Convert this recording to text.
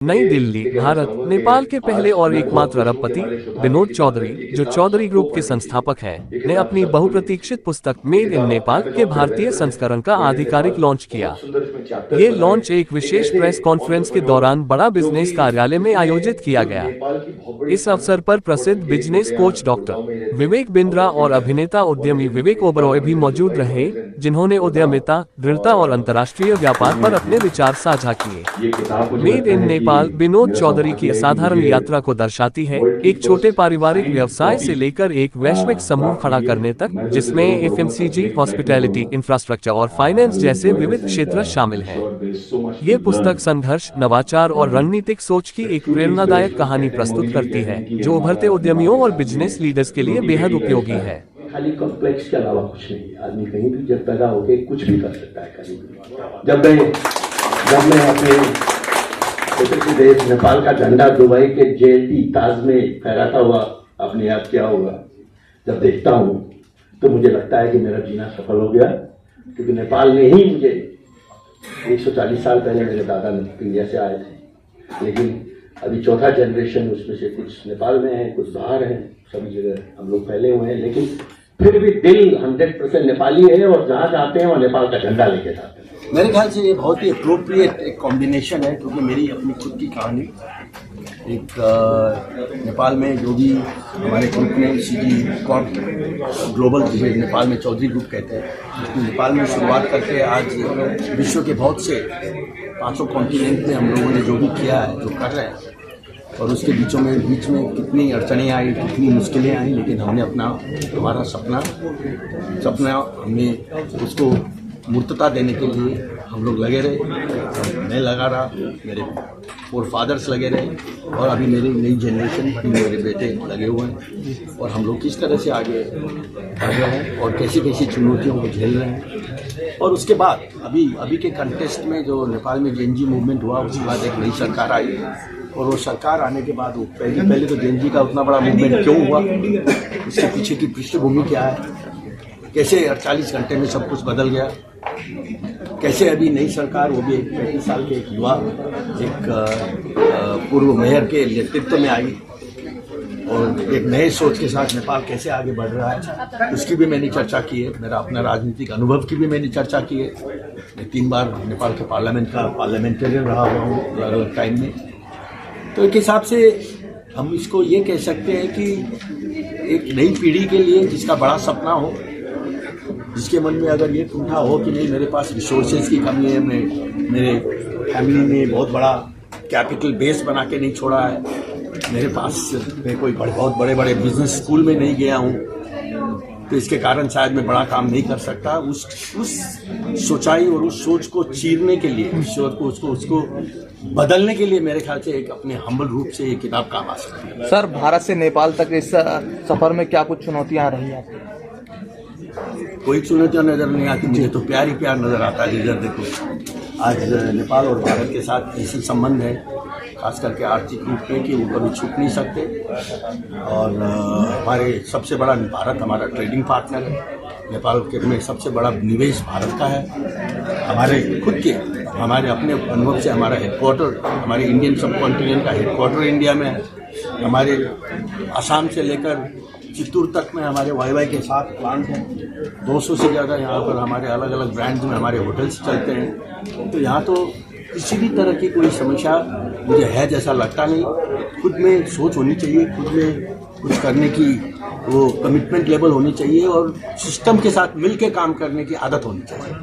नई दिल्ली, भारत। नेपाल के पहले और एकमात्र अरबपति विनोद चौधरी, जो चौधरी ग्रुप के संस्थापक हैं, ने अपनी बहुप्रतीक्षित पुस्तक मेड इन नेपाल के भारतीय संस्करण का आधिकारिक लॉन्च किया। ये लॉन्च एक विशेष प्रेस कॉन्फ्रेंस के दौरान बड़ा बिजनेस कार्यालय में आयोजित किया गया। इस अवसर पर प्रसिद्ध business coach doctor Vivek Bindra और अभिनेता उद्यमी विवेक ओबरॉय भी मौजूद रहे, जिन्होंने उद्यमिता, दृढ़ता और अंतर्राष्ट्रीय व्यापार पर अपने विचार साझा किए। मेड इन नेपाल विनोद चौधरी की असाधारण यात्रा को दर्शाती है, एक छोटे पारिवारिक व्यवसाय से लेकर एक वैश्विक समूह खड़ा करने तक, जिसमें एफएमसीजी, हॉस्पिटैलिटी, इंफ्रास्ट्रक्चर और फाइनेंस जैसे विविध क्षेत्र शामिल हैं। ये पुस्तक संघर्ष, नवाचार और रणनीतिक सोच की एक प्रेरणादायक कहानी प्रस्तुत करती है, जो उभरते उद्यमियों और बिजनेस लीडर्स के लिए बेहद उपयोगी है। खाली कॉम्प्लेक्स के अलावा कुछ नहीं। आदमी कहीं भी जब पैदा होके कुछ भी कर सकता है कहीं भी। जब मैं अपने देश नेपाल का झंडा दुबई के जेएलटी ताज में फहराता हुआ आपने याद किया होगा, जब देखता हूँ तो मुझे लगता है कि मेरा जीना सफल हो गया, क्योंकि नेपाल ने ही मुझे 140 साल पहले मेरे दादा इंडिया से आए थे, लेकिन अभी चौथा जनरेशन, उसमें से कुछ नेपाल में है, कुछ बाहर है, सभी जगह हम लोग फैले हुए हैं, लेकिन फिर भी दिल 100% नेपाली है और जहाँ जाते हैं वहाँ नेपाल का झंडा लेके जाते हैं। मेरे ख्याल से ये बहुत ही अप्रोप्रिएट एक कॉम्बिनेशन है, क्योंकि मेरी अपनी खुद की कहानी एक नेपाल में जो भी हमारे ग्रुप ने सीजी कॉर्प ग्लोबल नेपाल में चौधरी ग्रुप कहते हैं, उसमें नेपाल में शुरुआत करके आज विश्व के बहुत से 500 कॉन्टिनेंट में हम लोगों ने जो भी किया है, जो कर रहे हैं, और उसके बीच में कितनी अड़चनें आई, कितनी मुश्किलें आई, लेकिन हमने हमारा सपना हमने उसको मूर्तता देने के लिए हम लोग लगे रहे। मैं लगा रहा, मेरे 4 फादर्स लगे रहे, और अभी मेरी नई जनरेशन, अभी मेरे बेटे लगे हुए हैं, और हम लोग किस तरह से आगे बढ़ रहे हैं और कैसी कैसी चुनौतियों को झेल रहे हैं। और उसके बाद अभी के कंटेस्ट में जो नेपाल में जेएनजी मूवमेंट हुआ, उसके बाद एक नई सरकार आई, और वो सरकार आने के बाद वो पहले तो जेएनजी का उतना बड़ा मूवमेंट क्यों हुआ, उसके पीछे की पृष्ठभूमि क्या है, कैसे 48 घंटे में सब कुछ बदल गया, कैसे अभी नई सरकार, वो भी 35 साल के एक युवा, एक पूर्व मेयर के नेतृत्व में आई, और एक नए सोच के साथ नेपाल कैसे आगे बढ़ रहा है, उसकी भी मैंने चर्चा की है। मेरा अपना राजनीतिक अनुभव की भी मैंने चर्चा की है। मैं 3 बार नेपाल के पार्लियामेंट का पार्लियामेंटेरियन रहा हुआ हूँ अलग अलग टाइम में। तो एक हिसाब से हम इसको ये कह सकते हैं कि एक नई पीढ़ी के लिए जिसका बड़ा सपना हो, जिसके मन में अगर ये कुंठा हो कि नहीं मेरे पास रिसोर्सेज की कमी है, मेरे फैमिली ने बहुत बड़ा कैपिटल बेस बना के नहीं छोड़ा है, मेरे पास मैं कोई बहुत बड़े बिजनेस स्कूल में नहीं गया हूँ, तो इसके कारण शायद मैं बड़ा काम नहीं कर सकता, उस सोचाई और उस सोच को चीरने के लिए, उसको बदलने के लिए मेरे ख्याल से एक अपने हम्बल रूप से ये किताब काम आ सकती है। सर, भारत से नेपाल तक इस सफर में क्या कुछ चुनौतियां रही हैं? कोई चुनौतियां नजर नहीं आती, मुझे तो प्यार ही प्यार नजर आता है। इधर देखो, आज नेपाल और भारत के साथ ऐसे संबंध है, खास करके आर्थिक रूप में, कि वो कभी छूट नहीं सकते, और हमारे सबसे बड़ा भारत हमारा ट्रेडिंग पार्टनर है। नेपाल के में सबसे बड़ा निवेश भारत का है। हमारे खुद के, हमारे अपने अनुभव से हमारा हेडक्वार्टर, हमारे इंडियन सब कॉन्टिनेंट का हेडक्वार्टर इंडिया में है। हमारे असम से लेकर चित्तूर तक में हमारे वाई के 7 प्लांट हैं। 200 से ज़्यादा यहाँ पर हमारे अलग अलग ब्रांड्स में हमारे होटल्स चलते हैं। तो यहाँ तो किसी भी तरह की कोई समस्या मुझे है जैसा लगता नहीं। खुद में सोच होनी चाहिए, खुद में कुछ करने की वो कमिटमेंट लेवल होनी चाहिए, और सिस्टम के साथ मिल के काम करने की आदत होनी चाहिए।